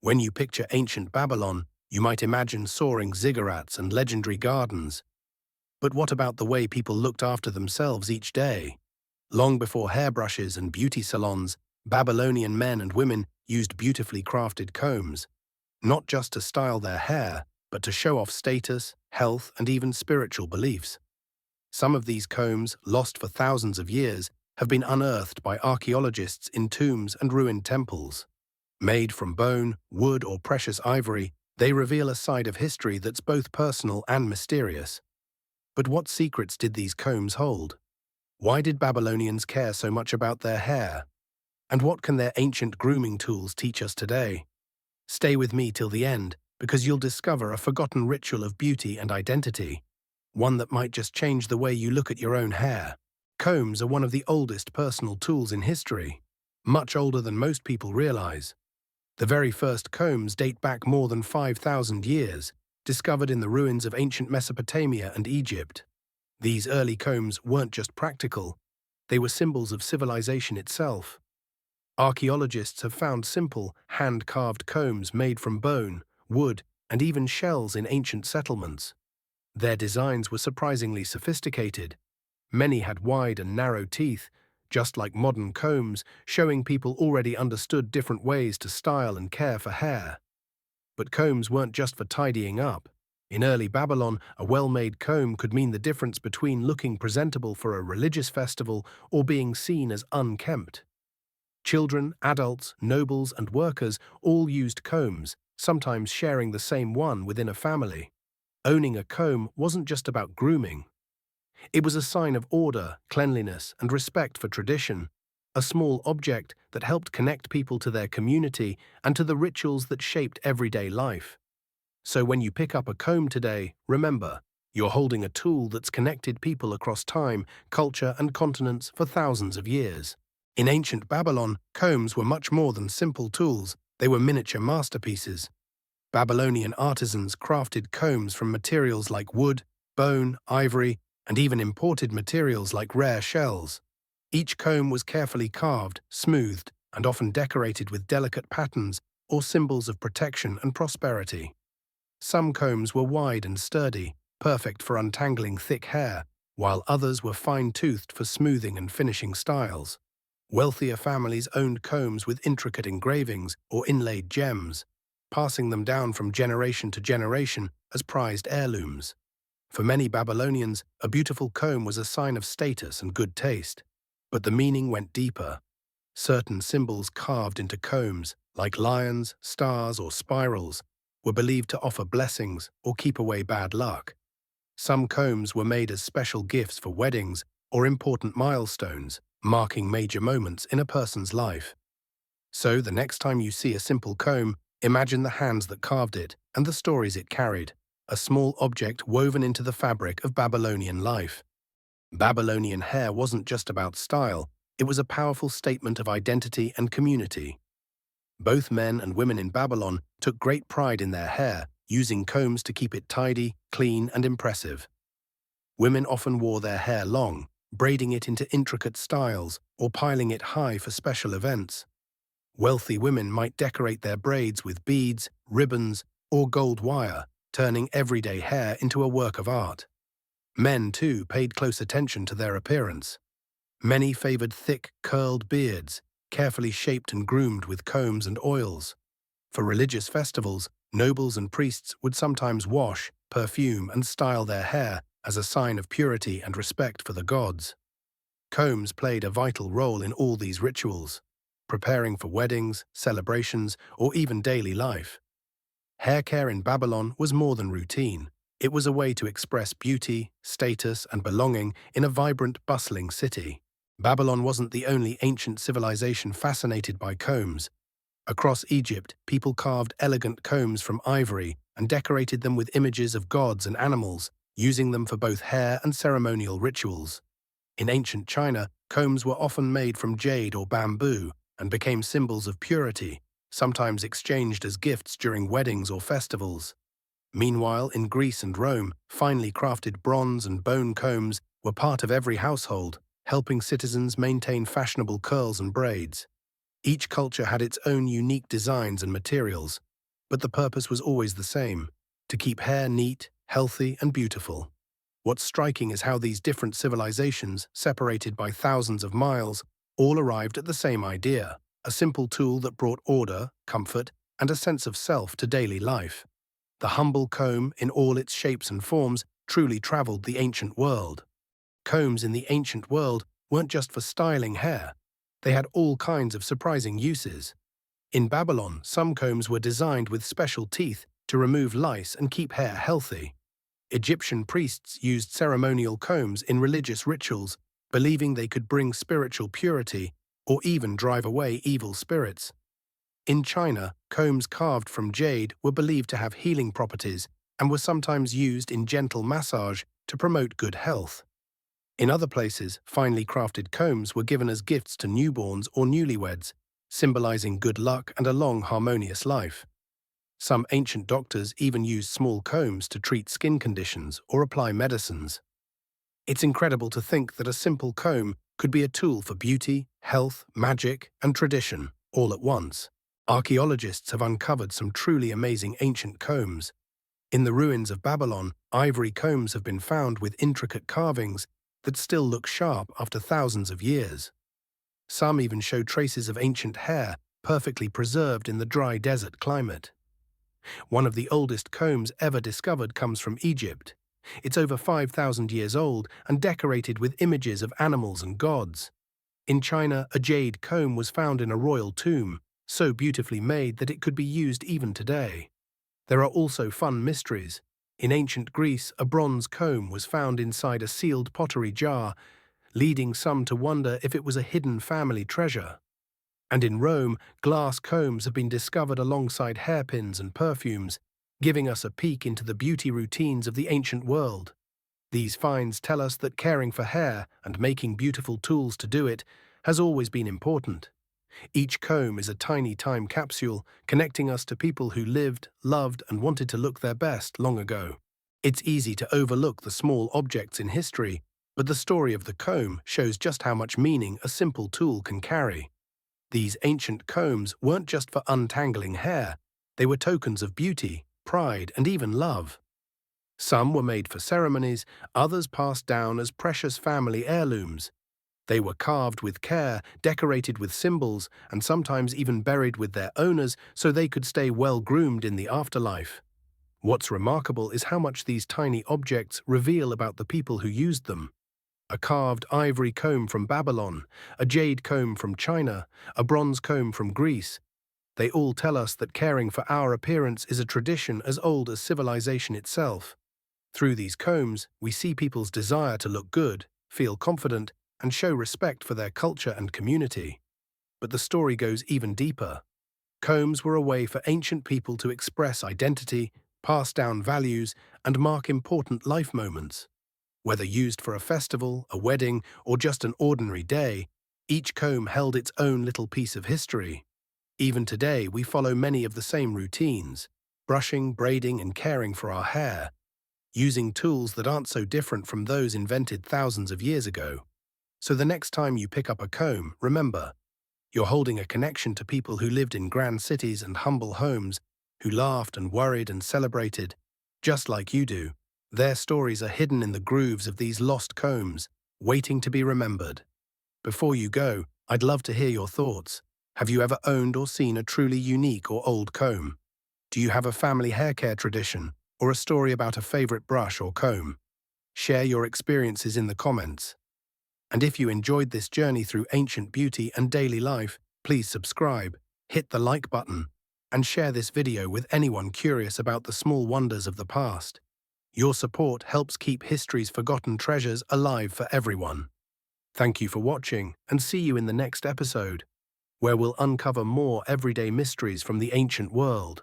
When you picture ancient Babylon, you might imagine soaring ziggurats and legendary gardens. But what about the way people looked after themselves each day? Long before hairbrushes and beauty salons, Babylonian men and women used beautifully crafted combs, not just to style their hair, but to show off status, health, and even spiritual beliefs. Some of these combs, lost for thousands of years, have been unearthed by archaeologists in tombs and ruined temples. Made from bone, wood, or precious ivory, they reveal a side of history that's both personal and mysterious. But what secrets did these combs hold? Why did Babylonians care so much about their hair? And what can their ancient grooming tools teach us today? Stay with me till the end, because you'll discover a forgotten ritual of beauty and identity, one that might just change the way you look at your own hair. Combs are one of the oldest personal tools in history, much older than most people realize. The very first combs date back more than 5,000 years, discovered in the ruins of ancient Mesopotamia and Egypt. These early combs weren't just practical, they were symbols of civilization itself. Archaeologists have found simple, hand-carved combs made from bone, wood, and even shells in ancient settlements. Their designs were surprisingly sophisticated. Many had wide and narrow teeth, just like modern combs, showing people already understood different ways to style and care for hair. But combs weren't just for tidying up. In early Babylon, a well-made comb could mean the difference between looking presentable for a religious festival or being seen as unkempt. Children, adults, nobles, and workers all used combs, sometimes sharing the same one within a family. Owning a comb wasn't just about grooming. It was a sign of order, cleanliness, and respect for tradition, a small object that helped connect people to their community and to the rituals that shaped everyday life. So when you pick up a comb today, remember, you're holding a tool that's connected people across time, culture, and continents for thousands of years. In ancient Babylon, combs were much more than simple tools, they were miniature masterpieces. Babylonian artisans crafted combs from materials like wood, bone, ivory, and even imported materials like rare shells. Each comb was carefully carved, smoothed, and often decorated with delicate patterns or symbols of protection and prosperity. Some combs were wide and sturdy, perfect for untangling thick hair, while others were fine-toothed for smoothing and finishing styles. Wealthier families owned combs with intricate engravings or inlaid gems, passing them down from generation to generation as prized heirlooms. For many Babylonians, a beautiful comb was a sign of status and good taste. But the meaning went deeper. Certain symbols carved into combs, like lions, stars, or spirals, were believed to offer blessings or keep away bad luck. Some combs were made as special gifts for weddings or important milestones, marking major moments in a person's life. So the next time you see a simple comb, imagine the hands that carved it and the stories it carried, a small object woven into the fabric of Babylonian life. Babylonian hair wasn't just about style, it was a powerful statement of identity and community. Both men and women in Babylon took great pride in their hair, using combs to keep it tidy, clean, and impressive. Women often wore their hair long, braiding it into intricate styles or piling it high for special events. Wealthy women might decorate their braids with beads, ribbons, or gold wire, turning everyday hair into a work of art. Men, too, paid close attention to their appearance. Many favored thick, curled beards, carefully shaped and groomed with combs and oils. For religious festivals, nobles and priests would sometimes wash, perfume, and style their hair as a sign of purity and respect for the gods. Combs played a vital role in all these rituals, preparing for weddings, celebrations, or even daily life. Hair care in Babylon was more than routine. It was a way to express beauty, status, and belonging in a vibrant, bustling city. Babylon wasn't the only ancient civilization fascinated by combs. Across Egypt, people carved elegant combs from ivory and decorated them with images of gods and animals, using them for both hair and ceremonial rituals. In ancient China, combs were often made from jade or bamboo and became symbols of purity, sometimes exchanged as gifts during weddings or festivals. Meanwhile, in Greece and Rome, finely crafted bronze and bone combs were part of every household, helping citizens maintain fashionable curls and braids. Each culture had its own unique designs and materials, but the purpose was always the same: to keep hair neat, healthy, and beautiful. What's striking is how these different civilizations, separated by thousands of miles, all arrived at the same idea: a simple tool that brought order, comfort, and a sense of self to daily life. The humble comb, in all its shapes and forms, truly traveled the ancient world. Combs in the ancient world weren't just for styling hair. They had all kinds of surprising uses. In Babylon, some combs were designed with special teeth to remove lice and keep hair healthy. Egyptian priests used ceremonial combs in religious rituals, believing they could bring spiritual purity or even drive away evil spirits. In China, combs carved from jade were believed to have healing properties and were sometimes used in gentle massage to promote good health. In other places, finely crafted combs were given as gifts to newborns or newlyweds, symbolizing good luck and a long, harmonious life. Some ancient doctors even used small combs to treat skin conditions or apply medicines. It's incredible to think that a simple comb could be a tool for beauty, health, magic, and tradition, all at once. Archaeologists have uncovered some truly amazing ancient combs. In the ruins of Babylon, ivory combs have been found with intricate carvings that still look sharp after thousands of years. Some even show traces of ancient hair perfectly preserved in the dry desert climate. One of the oldest combs ever discovered comes from Egypt. It's over 5,000 years old and decorated with images of animals and gods. In China, a jade comb was found in a royal tomb, so beautifully made that it could be used even today. There are also fun mysteries. In ancient Greece, a bronze comb was found inside a sealed pottery jar, leading some to wonder if it was a hidden family treasure. And in Rome, glass combs have been discovered alongside hairpins and perfumes, giving us a peek into the beauty routines of the ancient world. These finds tell us that caring for hair and making beautiful tools to do it has always been important. Each comb is a tiny time capsule connecting us to people who lived, loved, and wanted to look their best long ago. It's easy to overlook the small objects in history, but the story of the comb shows just how much meaning a simple tool can carry. These ancient combs weren't just for untangling hair, they were tokens of beauty, pride, and even love. Some were made for ceremonies, others passed down as precious family heirlooms. They were carved with care, decorated with symbols, and sometimes even buried with their owners so they could stay well groomed in the afterlife. What's remarkable is how much these tiny objects reveal about the people who used them. A carved ivory comb from Babylon, a jade comb from China, a bronze comb from Greece. They all tell us that caring for our appearance is a tradition as old as civilization itself. Through these combs, we see people's desire to look good, feel confident, and show respect for their culture and community. But the story goes even deeper. Combs were a way for ancient people to express identity, pass down values, and mark important life moments. Whether used for a festival, a wedding, or just an ordinary day, each comb held its own little piece of history. Even today, we follow many of the same routines: brushing, braiding, and caring for our hair, using tools that aren't so different from those invented thousands of years ago. So the next time you pick up a comb, remember, you're holding a connection to people who lived in grand cities and humble homes, who laughed and worried and celebrated, just like you do. Their stories are hidden in the grooves of these lost combs, waiting to be remembered. Before you go, I'd love to hear your thoughts. Have you ever owned or seen a truly unique or old comb? Do you have a family hair care tradition, or a story about a favorite brush or comb? Share your experiences in the comments. And if you enjoyed this journey through ancient beauty and daily life, please subscribe, hit the like button, and share this video with anyone curious about the small wonders of the past. Your support helps keep history's forgotten treasures alive for everyone. Thank you for watching, and see you in the next episode, where we'll uncover more everyday mysteries from the ancient world.